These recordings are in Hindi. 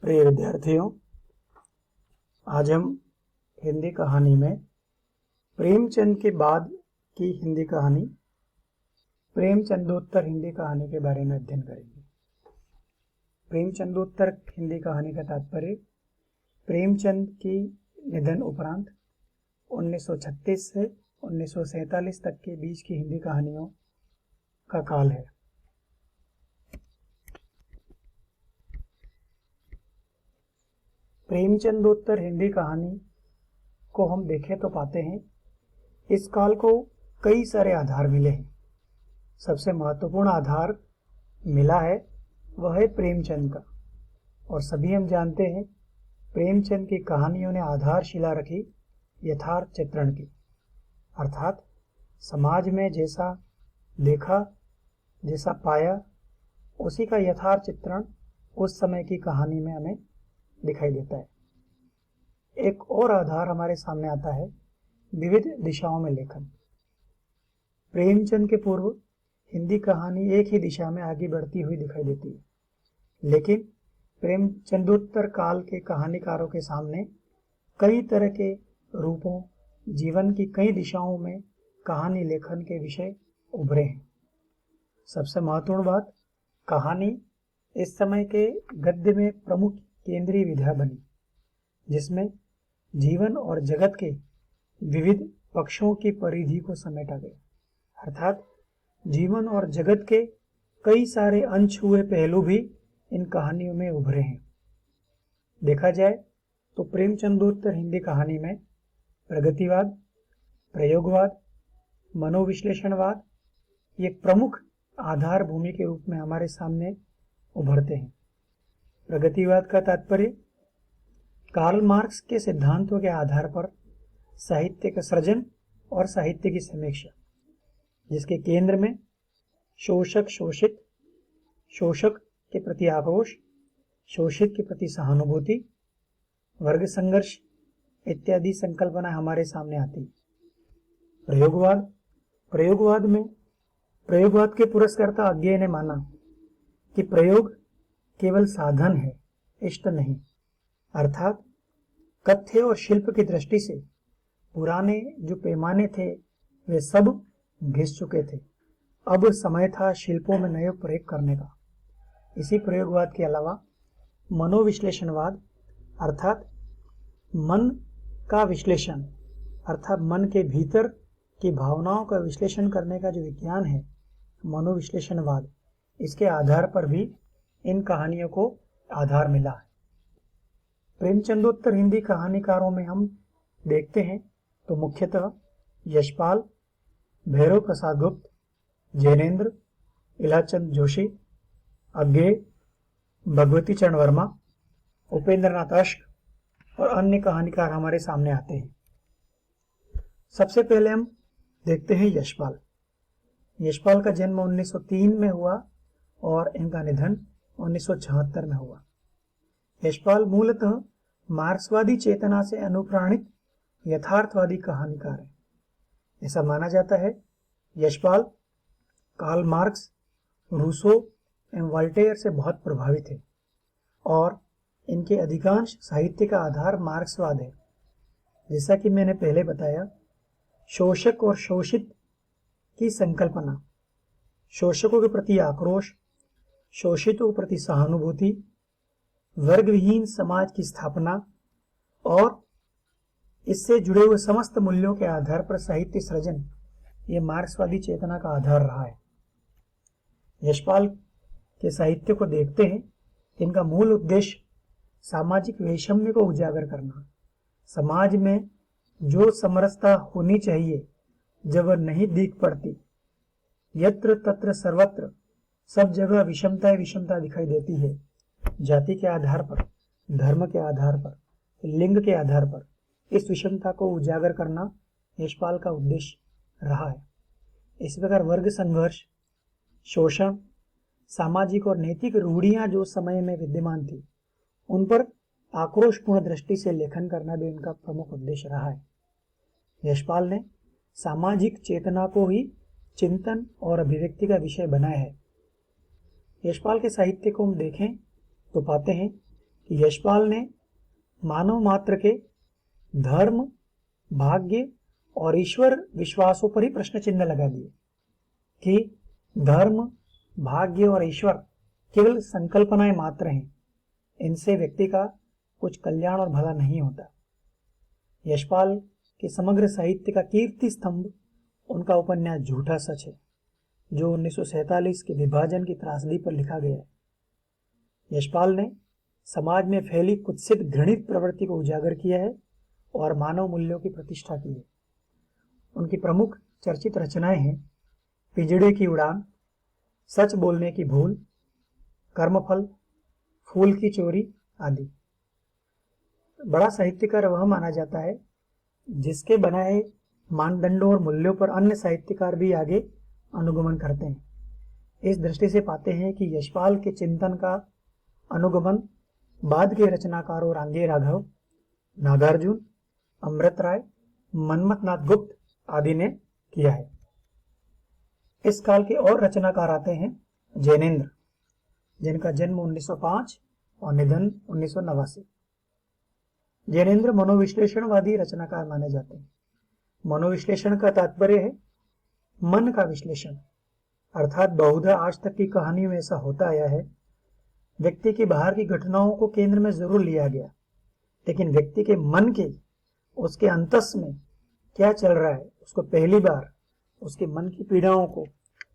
प्रिय विद्यार्थियों, आज हम हिंदी कहानी में प्रेमचंद के बाद की हिंदी कहानी प्रेमचंदोत्तर हिंदी कहानी के बारे में अध्ययन करेंगे। प्रेमचंदोत्तर हिंदी कहानी का तात्पर्य प्रेमचंद की निधन उपरांत 1936 से 1947 तक के बीच की हिंदी कहानियों का काल है। प्रेमचंदोत्तर हिंदी कहानी को हम देखें तो पाते हैं इस काल को कई सारे आधार मिले हैं। सबसे महत्वपूर्ण आधार मिला है वह है प्रेमचंद का, और सभी हम जानते हैं प्रेमचंद की कहानियों ने आधारशिला रखी यथार्थ चित्रण की, अर्थात समाज में जैसा देखा जैसा पाया उसी का यथार्थ चित्रण उस समय की कहानी में हमें दिखाई देता है। एक और आधार हमारे सामने आता है विविध दिशाओं में लेखन। प्रेमचंद के पूर्व हिंदी कहानी एक ही दिशा में आगे बढ़ती हुई दिखाई देती है, लेकिन प्रेमचंदोत्तर काल के कहानीकारों के सामने कई तरह के रूपों, जीवन की कई दिशाओं में कहानी लेखन के विषय उभरे हैं। सबसे महत्वपूर्ण बात, कहानी इस समय के गद्य में प्रमुख केंद्रीय विधा बनी, जिसमें जीवन और जगत के विविध पक्षों की परिधि को समेटा गया, अर्थात जीवन और जगत के कई सारे अनछुए पहलू भी इन कहानियों में उभरे हैं। देखा जाए तो प्रेमचंदोत्तर हिंदी कहानी में प्रगतिवाद, प्रयोगवाद, मनोविश्लेषणवाद ये प्रमुख आधार भूमि के रूप में हमारे सामने उभरते हैं। प्रगतिवाद का तात्पर्य कार्ल मार्क्स के सिद्धांतों के आधार पर साहित्य का सृजन और साहित्य की समीक्षा, जिसके केंद्र में शोषक शोषित, शोषक के प्रति आक्रोश, शोषित के प्रति सहानुभूति, वर्ग संघर्ष इत्यादि संकल्पना हमारे सामने आती है। प्रयोगवाद के पुरस्कर्ता अज्ञेय ने माना कि प्रयोग केवल साधन है, इष्ट नहीं, अर्थात कथ्य और शिल्प की दृष्टि से पुराने जो पैमाने थे वे सब घिस चुके थे। अब समय था शिल्पों में नए प्रयोग करने का। इसी प्रयोगवाद के अलावा मनोविश्लेषणवाद, अर्थात मन का विश्लेषण, अर्थात मन के भीतर की भावनाओं का विश्लेषण करने का जो विज्ञान है मनोविश्लेषणवाद, इसके आधार पर भी इन कहानियों को आधार मिला है। प्रेमचंदोत्तर हिंदी कहानीकारों में हम देखते हैं तो मुख्यतः यशपाल, भैरव प्रसाद गुप्त, जैनेन्द्र, इलाचंद जोशी, अज्ञेय, भगवती चरण वर्मा, उपेंद्रनाथ अश्क और अन्य कहानीकार हमारे सामने आते हैं। सबसे पहले हम देखते हैं यशपाल। यशपाल का जन्म 1903 में हुआ और इनका निधन 1976 में हुआ। यशपाल मूलतः मार्क्सवादी चेतना से अनुप्राणित यथार्थवादी कहानीकार है। ऐसा माना जाता है यशपाल कार्ल मार्क्स, रूसो एवं वोल्टेयर से बहुत प्रभावित है और इनके अधिकांश साहित्य का आधार मार्क्सवाद है। जैसा कि मैंने पहले बताया, शोषक और शोषित की संकल्पना, शोषकों के प्रति आक्रोश, शोषितों के प्रति सहानुभूति, वर्ग विहीन समाज की स्थापना और इससे जुड़े हुए समस्त मूल्यों के आधार पर साहित्य सृजन, ये मार्क्सवादी चेतना का आधार रहा है। यशपाल के साहित्य को देखते हैं, इनका मूल उद्देश्य सामाजिक वैषम्य को उजागर करना, समाज में जो समरसता होनी चाहिए जब वह नहीं दिख पड़ती, यत्र तत्र सर्वत्र सब जगह विषमता दिखाई देती है। जाति के आधार पर, धर्म के आधार पर, लिंग के आधार पर इस विषमता को उजागर करना यशपाल का उद्देश्य रहा है। इस प्रकार वर्ग संघर्ष, शोषण, सामाजिक और नैतिक रूढ़ियां जो समय में विद्यमान थी, उन पर आक्रोशपूर्ण दृष्टि से लेखन करना भी उनका प्रमुख उद्देश्य रहा है। यशपाल ने सामाजिक चेतना को ही चिंतन और अभिव्यक्ति का विषय बनाया है। यशपाल के साहित्य को हम देखें तो पाते हैं कि यशपाल ने मानव मात्र के धर्म, भाग्य और ईश्वर विश्वासों पर ही प्रश्न चिन्ह लगा दिए कि धर्म, भाग्य और ईश्वर केवल संकल्पनाएं मात्र हैं, इनसे व्यक्ति का कुछ कल्याण और भला नहीं होता। यशपाल के समग्र साहित्य का कीर्ति स्तंभ उनका उपन्यास झूठा सच है, जो 1947 के विभाजन की त्रासदी पर लिखा गया है। यशपाल ने समाज में फैली कुत्सित घृणित प्रवृत्ति को उजागर किया है और मानव मूल्यों की प्रतिष्ठा की है। उनकी प्रमुख चर्चित रचनाएं हैं पिंजड़े की उड़ान, सच बोलने की भूल, कर्मफल, फूल की चोरी आदि। बड़ा साहित्यकार वह माना जाता है जिसके बनाए मानदंडों और मूल्यों पर अन्य साहित्यकार भी आगे अनुगमन करते हैं। इस दृष्टि से पाते हैं कि यशपाल के चिंतन का अनुगमन बाद के रचनाकारों रांगे राघव, नागार्जुन, अमृत राय, मनमथ नाथ गुप्त आदि ने किया है। इस काल के और रचनाकार आते हैं जैनेन्द्र, जिनका जन्म 1905 और निधन 1989। जैनेन्द्र मनोविश्लेषणवादी रचनाकार माने जाते हैं। मनोविश्लेषण का तात्पर्य है मन का विश्लेषण, अर्थात बहुधा आज तक की कहानियों में ऐसा होता आया है, व्यक्ति के बाहर की घटनाओं को केंद्र में जरूर लिया गया, लेकिन व्यक्ति के मन के, उसके अंतस में क्या चल रहा है, उसको पहली बार उसके मन की पीड़ाओं को,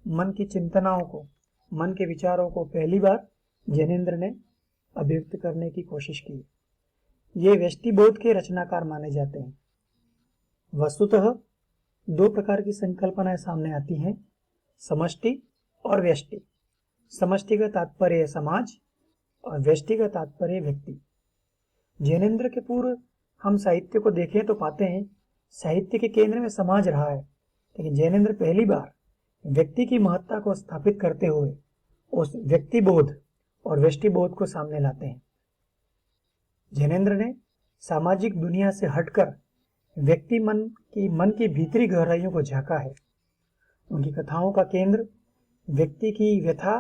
मन की चिंतनाओं को, मन के विचारों को पहली बार जैनेन्द्र ने अभिव्यक्त करने की कोशिश की। ये व्यष्टिबोध के रचनाकार माने जाते हैं। वस्तुतः दो प्रकार की संकल्पनाएं सामने आती हैं, समष्टि और व्यष्टि। समष्टि का तात्पर्य समाज और व्यष्टि का तात्पर्य व्यक्ति। जैनेन्द्र के पूर्व हम साहित्य को देखें तो पाते हैं साहित्य के केंद्र में समाज रहा है, लेकिन जैनेन्द्र पहली बार व्यक्ति की महत्ता को स्थापित करते हुए उस व्यक्तिबोध और व्यष्टिबोध को सामने लाते हैं। जैनेन्द्र ने सामाजिक दुनिया से हटकर व्यक्ति मन की भीतरी गहराइयों को झांका है। उनकी कथाओं का केंद्र व्यक्ति की व्यथा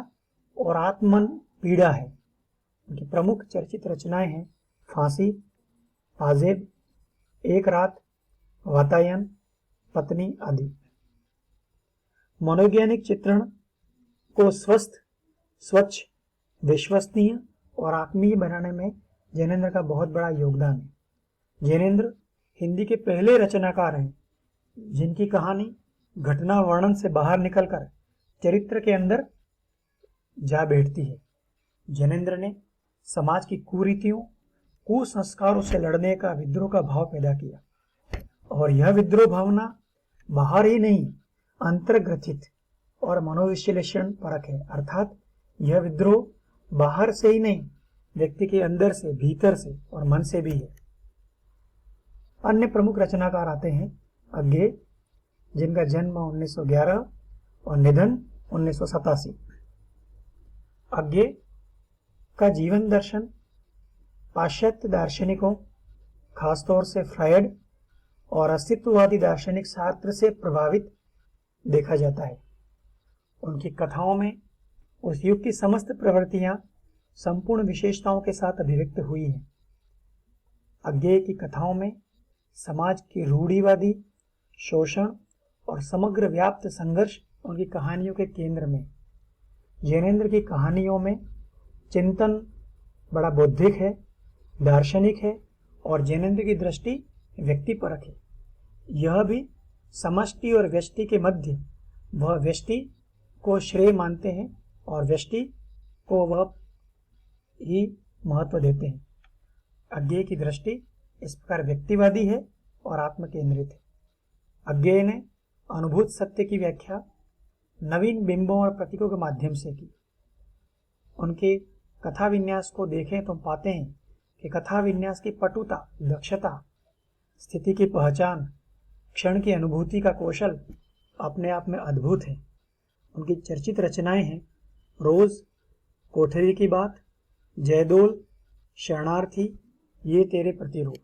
और आत्मन पीड़ा है। उनकी प्रमुख चर्चित रचनाएं हैं फांसी, पाजेब, एक रात, वातायन, पत्नी आदि। मनोवैज्ञानिक चित्रण को स्वस्थ, स्वच्छ, विश्वसनीय और आत्मीय बनाने में जैनेन्द्र का बहुत बड़ा योगदान है। जैनेन्द्र हिंदी के पहले रचनाकार हैं जिनकी कहानी घटना वर्णन से बाहर निकलकर चरित्र के अंदर जा बैठती है। जैनेन्द्र ने समाज की कुरीतियों, कुसंस्कारों से लड़ने का विद्रोह का भाव पैदा किया, और यह विद्रोह भावना बाहर ही नहीं, अंतर्ग्रथित और मनोविश्लेषण परक है, अर्थात यह विद्रोह बाहर से ही नहीं, व्यक्ति के अंदर से, भीतर से और मन से भी है। अन्य प्रमुख रचनाकार आते हैं अज्ञेय, जिनका जन्म 1911 और निधन 1987। अज्ञेय का जीवन दर्शन पाश्चात्य दार्शनिकों, खासतौर से फ्रायड और अस्तित्ववादी दार्शनिक शास्त्र से प्रभावित देखा जाता है। उनकी कथाओं में उस युग की समस्त प्रवृत्तियां संपूर्ण विशेषताओं के साथ अभिव्यक्त हुई हैं। अज्ञेय की कथाओं में समाज की रूढ़िवादी शोषण और समग्र व्याप्त संघर्ष उनकी कहानियों के केंद्र में। जैनेन्द्र की कहानियों में चिंतन बड़ा बौद्धिक है, दार्शनिक है और जैनेन्द्र की दृष्टि व्यक्तिपरक है। यह भी समष्टि और व्यष्टि के मध्य वह व्यष्टि को श्रेय मानते हैं और व्यष्टि को वह ही महत्व देते हैं। अज्ञेय की दृष्टि इस प्रकार व्यक्तिवादी है और आत्मकेंद्रित है। अज्ञेय ने अनुभूत सत्य की व्याख्या नवीन बिंबों और प्रतीकों के माध्यम से की। उनके कथा विन्यास को देखें तो पाते हैं कि कथा विन्यास की पटुता, दक्षता, स्थिति की पहचान, क्षण की अनुभूति का कौशल अपने आप में अद्भुत है। उनकी चर्चित रचनाएं हैं रोज, कोठरी की बात, जयदोल, शरणार्थी, ये तेरे प्रतिरूप।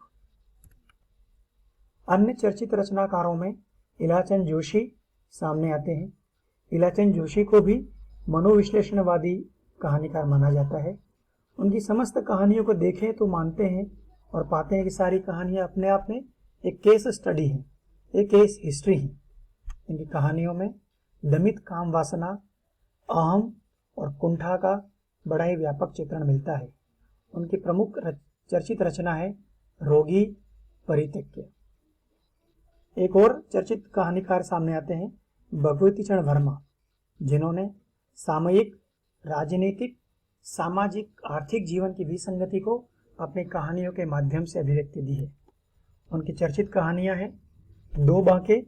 अन्य चर्चित रचनाकारों में इलाचंद जोशी सामने आते हैं। इलाचंद जोशी को भी मनोविश्लेषणवादी कहानीकार माना जाता है। उनकी समस्त कहानियों को देखें तो मानते हैं और पाते हैं कि सारी कहानियां अपने आप में एक केस स्टडी है, एक केस हिस्ट्री है। इनकी कहानियों में दमित काम वासना, अहम और कुंठा का बड़ा ही व्यापक चित्रण मिलता है। उनकी प्रमुख चर्चित रचना है रोगी परित्यज्य। एक और चर्चित कहानीकार सामने आते हैं भगवती चरण वर्मा, जिन्होंने सामयिक, राजनीतिक, सामाजिक, आर्थिक जीवन की विसंगति को अपनी कहानियों के माध्यम से अभिव्यक्ति दी है। उनकी चर्चित कहानियां हैं दो बांके,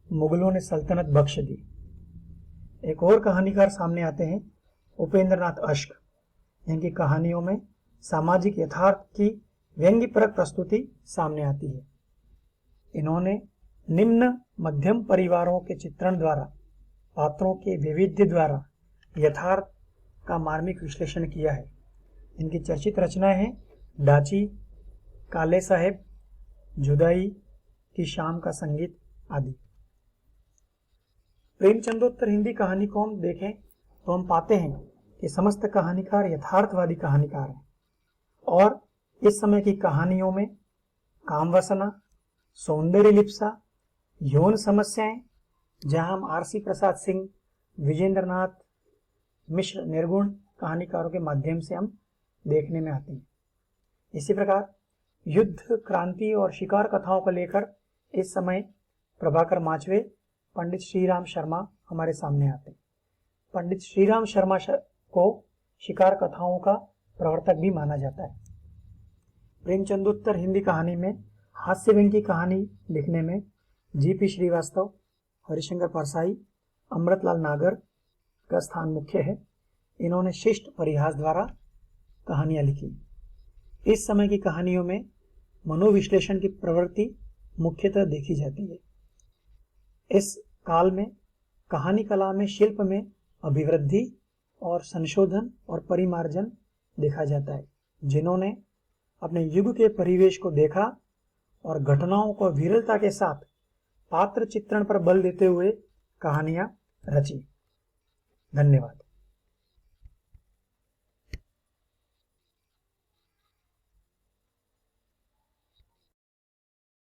मुगलों ने सल्तनत बख्श दी। एक और कहानीकार सामने आते हैं उपेंद्रनाथ अश्क। इनकी कहानियों में सामाजिक यथार्थ की व्यंग्यपरक प्रस्तुति सामने आती है। इन्होंने निम्न मध्यम परिवारों के चित्रण द्वारा, पात्रों के वैविध्य द्वारा यथार्थ का मार्मिक विश्लेषण किया है। इनकी चर्चित रचनाएं हैं डाची, काले साहेब, जुदाई की शाम का संगीत आदि। प्रेमचंदोत्तर हिंदी कहानी को हम देखें तो हम पाते हैं कि समस्त कहानीकार यथार्थवादी कहानीकार हैं और इस समय की कहानियों में काम वासना, सौंदर्य लिप्सा, यौन समस्याएं, जहां हम आरसी प्रसाद सिंह, विजेंद्रनाथ मिश्र निर्गुण कहानीकारों के माध्यम से हम देखने में आती हैं। इसी प्रकार युद्ध, क्रांति और शिकार कथाओं को लेकर इस समय प्रभाकर माचवे, पंडित श्रीराम शर्मा हमारे सामने आते हैं। पंडित श्रीराम शर्मा को शिकार कथाओं का प्रवर्तक भी माना जाता है। प्रेमचंदोत्तर हिंदी कहानी में हास्य व्यंग्य की कहानी लिखने में जीपी श्रीवास्तव, हरिशंकर परसाई, अमृतलाल नागर का स्थान मुख्य है। इन्होंने शिष्ट परिहास द्वारा कहानियां लिखी। इस समय की कहानियों में मनोविश्लेषण की प्रवृत्ति मुख्यतः देखी जाती है। इस काल में कहानी कला में, शिल्प में अभिवृद्धि और संशोधन और परिमार्जन देखा जाता है, जिन्होंने अपने युग के परिवेश को देखा और घटनाओं को विरलता के साथ पात्र चित्रण पर बल देते हुए कहानियां रची। धन्यवाद।